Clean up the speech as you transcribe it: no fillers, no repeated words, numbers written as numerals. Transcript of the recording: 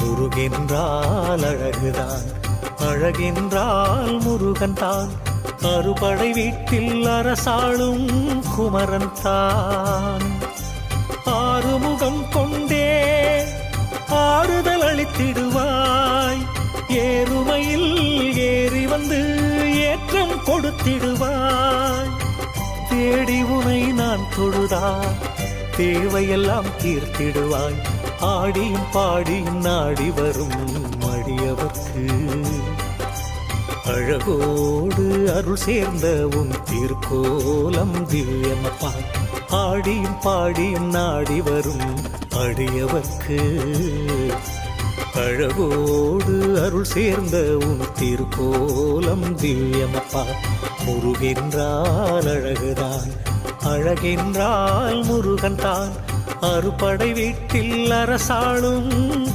முருகென்றால் அழகுதான், அழகென்றால் முருகன் தான். அறுபடை வீட்டில் அரசாளும் குமரன் தான். ஆறுமுகம் கொண்டே ஆறுதல் அளித்திடுவாய், ஏறுமையில் ஏறி வந்து ஏற்றம் கொடுத்திடுவாய். தேடி உனை நான் தொழுதா தேவையெல்லாம் தீர்த்திடுவாய். ஆடியும் பாடியும் நாடி வரும் அடியவர்க்கு அழகோடு அருள் சேர்ந்த உன் திருக்கோலம் திவ்யமப்பா. ஆடியும் பாடியும் நாடி வரும் அடியவர்க்கு அழகோடு அருள் சேர்ந்த உன் திருக்கோலம் திவ்யமப்பா. முருகென்றால் அழகுதான், அழகென்றால் முருகன் தான். அறுபடை வீட்டில் அரசாளும்